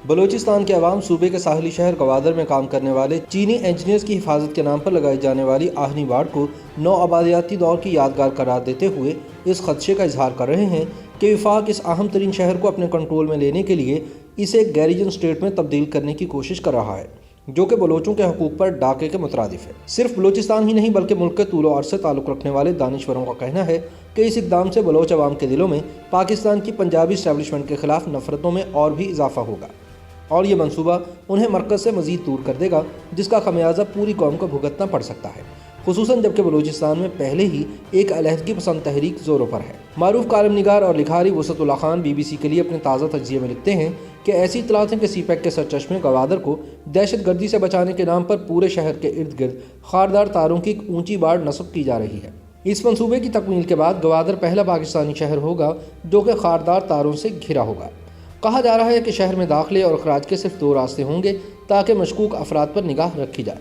بلوچستان کے عوام صوبے کے ساحلی شہر گوادر میں کام کرنے والے چینی انجینئرز کی حفاظت کے نام پر لگائی جانے والی آہنی باڑ کو نو آبادیاتی دور کی یادگار قرار دیتے ہوئے اس خدشے کا اظہار کر رہے ہیں کہ وفاق اس اہم ترین شہر کو اپنے کنٹرول میں لینے کے لیے اسے ایک گیریجن اسٹیٹ میں تبدیل کرنے کی کوشش کر رہا ہے، جو کہ بلوچوں کے حقوق پر ڈاکے کے مترادف ہے۔ صرف بلوچستان ہی نہیں بلکہ ملک کے طول و عرض سے تعلق رکھنے والے دانشوروں کا کہنا ہے کہ اس اقدام سے بلوچ عوام کے دلوں میں پاکستان کی پنجابی اسٹیبلشمنٹ کے خلاف نفرتوں میں اور بھی اضافہ ہوگا، اور یہ منصوبہ انہیں مرکز سے مزید دور کر دے گا، جس کا خمیازہ پوری قوم کو بھگتنا پڑ سکتا ہے، خصوصاً جبکہ بلوچستان میں پہلے ہی ایک علیحدگی پسند تحریک زوروں پر ہے۔ معروف کالم نگار اور لکھاری وسعت اللہ خان BBC کے لیے اپنے تازہ تجزیے میں لکھتے ہیں کہ ایسی اطلاعات ہیں کہ سی پیک کے سرچشمے گوادر کو دہشت گردی سے بچانے کے نام پر پورے شہر کے ارد گرد خاردار تاروں کی ایک اونچی باڑ نصب کی جا رہی ہے۔ اس منصوبے کی تکمیل کے بعد گوادر پہلا پاکستانی شہر ہوگا جو کہ خاردار تاروں سے گھرا ہوگا۔ کہا جا رہا ہے کہ شہر میں داخلے اور اخراج کے صرف 2 راستے ہوں گے تاکہ مشکوک افراد پر نگاہ رکھی جائے،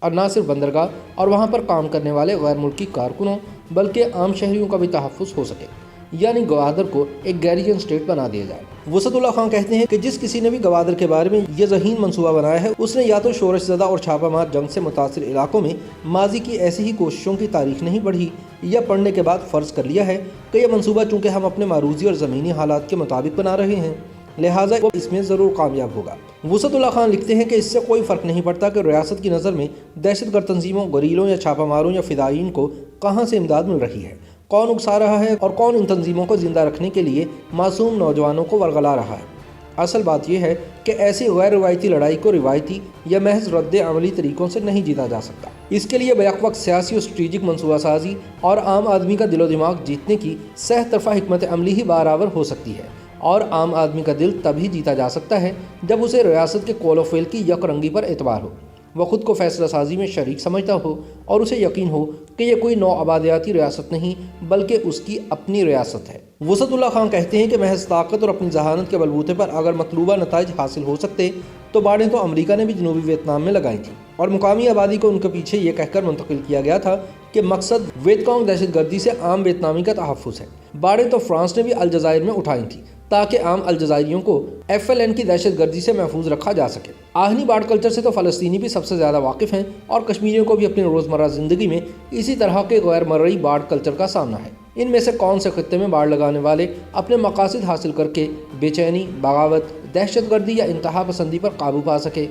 اور نہ صرف بندرگاہ اور وہاں پر کام کرنے والے غیر ملکی کارکنوں بلکہ عام شہریوں کا بھی تحفظ ہو سکے، یعنی گوادر کو ایک گیریجن اسٹیٹ بنا دیا جائے۔ وسعت اللہ خان کہتے ہیں کہ جس کسی نے بھی گوادر کے بارے میں یہ ذہین منصوبہ بنایا ہے، اس نے یا تو شورش زدہ اور چھاپہ مار جنگ سے متاثر علاقوں میں ماضی کی ایسی ہی کوششوں کی تاریخ نہیں پڑھی، یا پڑھنے کے بعد فرض کر لیا ہے کہ یہ منصوبہ چونکہ ہم اپنے معروضی اور زمینی حالات کے مطابق بنا رہے ہیں لہٰذا وہ اس میں ضرور کامیاب ہوگا۔ وسعت اللہ خان لکھتے ہیں کہ اس سے کوئی فرق نہیں پڑتا کہ ریاست کی نظر میں دہشت گرد تنظیموں، گوریلوں یا چھاپہ ماروں یا فدائیین کو کہاں سے امداد مل رہی ہے، کون اکسا رہا ہے اور کون ان تنظیموں کو زندہ رکھنے کے لیے معصوم نوجوانوں کو ورغلا رہا ہے۔ اصل بات یہ ہے کہ ایسی غیر روایتی لڑائی کو روایتی یا محض رد عملی طریقوں سے نہیں جیتا جا سکتا۔ اس کے لیے بیک وقت سیاسی اور اسٹریٹجک منصوبہ سازی اور عام آدمی کا دل و دماغ جیتنے کی سہ طرفہ حکمت عملی ہی بارآور ہو سکتی ہے، اور عام آدمی کا دل تبھی جیتا جا سکتا ہے جب اسے ریاست کے قول و فعل کی یک رنگی پر اعتبار ہو، وہ خود کو فیصلہ سازی میں شریک سمجھتا ہو اور اسے یقین ہو کہ یہ کوئی نو آبادیاتی ریاست نہیں بلکہ اس کی اپنی ریاست ہے۔ وسعت اللہ خان کہتے ہیں کہ محض طاقت اور اپنی ذہانت کے بلبوتے پر اگر مطلوبہ نتائج حاصل ہو سکتے تو باڑیں تو امریکہ نے بھی جنوبی ویتنام میں لگائی تھیں، اور مقامی آبادی کو ان کے پیچھے یہ کہہ کر منتقل کیا گیا تھا کہ مقصد ویت کانگ دہشت گردی سے عام ویتنامی کا تحفظ ہے۔ باڑیں تو فرانس نے بھی الجزائر میں اٹھائی تھیں تاکہ عام الجزائریوں کو FLN کی دہشت گردی سے محفوظ رکھا جا سکے۔ آہنی باڑ کلچر سے تو فلسطینی بھی سب سے زیادہ واقف ہیں، اور کشمیریوں کو بھی اپنی روزمرہ زندگی میں اسی طرح کے غیر مرئی باڑ کلچر کا سامنا ہے۔ ان میں سے کون سے خطے میں باڑ لگانے والے اپنے مقاصد حاصل کر کے بے چینی، بغاوت، دہشت گردی یا انتہا پسندی پر قابو پا سکے؟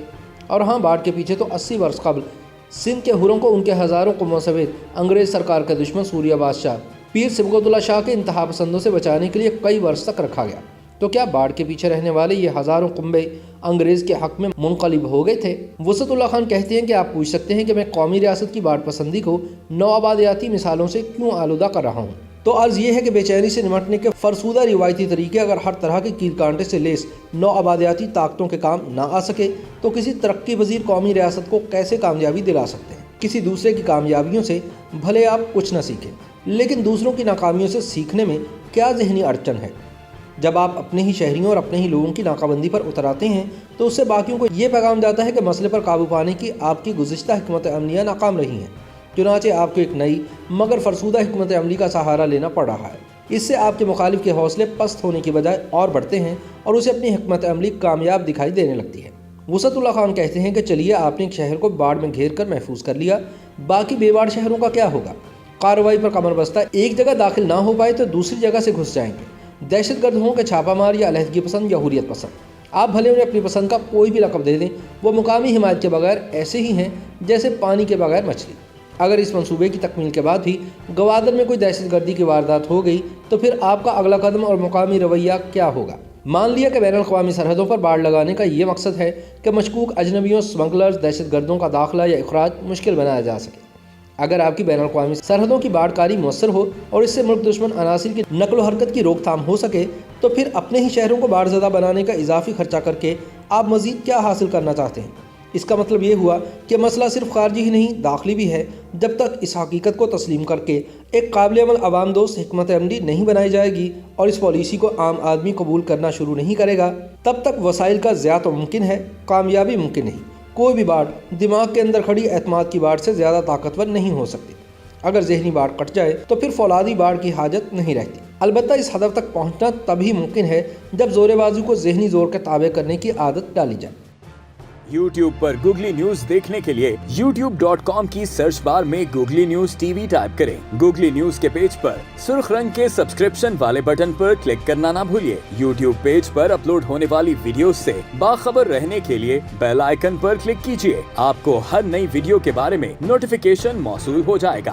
اور ہاں، باڑ کے پیچھے تو 80 برس قبل سندھ کے حروں کو ان کے ہزاروں قوموں سمیت انگریز سرکار کے دشمن سوریہ بادشاہ پیر سبکت اللہ شاہ کے انتہا پسندوں سے بچانے کے لیے کئی برس تک رکھا گیا۔ تو کیا باڑ کے پیچھے رہنے والے یہ ہزاروں قنبے انگریز کے حق میں منقلب ہو گئے تھے؟ وسعت اللہ خان کہتے ہیں کہ آپ پوچھ سکتے ہیں کہ میں قومی ریاست کی باڑ پسندی کو نو آبادیاتی مثالوں سے کیوں آلودہ کر رہا ہوں؟ تو عرض یہ ہے کہ بے چینی سے نمٹنے کے فرسودہ روایتی طریقے اگر ہر طرح کے کیل کانٹے سے لیس نو آبادیاتی طاقتوں کے کام نہ آ سکے تو کسی ترقی پذیر قومی ریاست کو کیسے کامیابی دلا سکتے ہیں؟ کسی دوسرے کی کامیابیوں سے بھلے آپ کچھ نہ سیکھیں، لیکن دوسروں کی ناکامیوں سے سیکھنے میں کیا ذہنی اڑچن ہے؟ جب آپ اپنے ہی شہریوں اور اپنے ہی لوگوں کی ناکہ بندی پر اتر آتے ہیں تو اس سے باقیوں کو یہ پیغام جاتا ہے کہ مسئلے پر قابو پانے کی آپ کی گزشتہ حکمت عملیاں ناکام رہی ہیں، چنانچہ آپ کو ایک نئی مگر فرسودہ حکمت عملی کا سہارا لینا پڑ رہا ہے۔ اس سے آپ کے مخالف کے حوصلے پست ہونے کی بجائے اور بڑھتے ہیں اور اسے اپنی حکمت عملی کامیاب دکھائی دینے لگتی ہے۔ وسعت اللہ خان کہتے ہیں کہ چلیے آپ نے ایک شہر کو باڑ میں گھیر کر محفوظ کر لیا، باقی بے باڑ شہروں کا کیا ہوگا؟ کارروائی پر کمر بستہ ایک جگہ داخل نہ ہو پائے تو دوسری جگہ سے گھس جائیں گے، دہشت گرد ہوں کہ چھاپہ مار یا علیحدگی پسند یا حریت پسند۔ آپ بھلے انہیں اپنی پسند کا کوئی بھی لقب دے دیں، وہ مقامی حمایت کے بغیر ایسے ہی ہیں جیسے پانی کے بغیر مچھلی۔ اگر اس منصوبے کی تکمیل کے بعد بھی گوادر میں کوئی دہشت گردی کی واردات ہو گئی تو پھر آپ کا اگلا قدم اور مقامی رویہ کیا ہوگا؟ مان لیا کہ بین الاقوامی سرحدوں پر باڑ لگانے کا یہ مقصد ہے کہ مشکوک اجنبیوں، اسمگلرز، دہشت گردوں کا داخلہ یا اخراج مشکل بنایا جا سکے۔ اگر آپ کی بین الاقوامی سرحدوں کی باڑ کاری مؤثر ہو اور اس سے ملک دشمن عناصر کی نقل و حرکت کی روک تھام ہو سکے تو پھر اپنے ہی شہروں کو باڑ زدہ بنانے کا اضافی خرچہ کر کے آپ مزید کیا حاصل کرنا چاہتے ہیں؟ اس کا مطلب یہ ہوا کہ مسئلہ صرف خارجی ہی نہیں داخلی بھی ہے۔ جب تک اس حقیقت کو تسلیم کر کے ایک قابل عمل عوام دوست حکمت عملی نہیں بنائی جائے گی اور اس پالیسی کو عام آدمی قبول کرنا شروع نہیں کرے گا، تب تک وسائل کا ضیاع تو ممکن ہے، کامیابی ممکن نہیں۔ کوئی بھی باڑ دماغ کے اندر کھڑی اعتماد کی باڑ سے زیادہ طاقتور نہیں ہو سکتی۔ اگر ذہنی باڑ کٹ جائے تو پھر فولادی باڑ کی حاجت نہیں رہتی۔ البتہ اس ہدف تک پہنچنا تبھی ممکن ہے جب زور بازی کو ذہنی زور کے تابع کرنے کی عادت ڈالی جائے۔ YouTube پر گوگلی نیوز دیکھنے کے لیے youtube.com کی سرچ بار میں googly news T V type کریں۔ گوگلی نیوز کے پیج پر سرخ رنگ کے سبسکرپشن والے بٹن پر کلک کرنا نہ بھولیے۔ YouTube پیج پر اپلوڈ ہونے والی ویڈیوز سے باخبر رہنے کے لیے بیل آئیکن پر کلک کیجیے۔ آپ کو ہر نئی ویڈیو کے بارے میں نوٹیفیکیشن موصول ہو جائے گا۔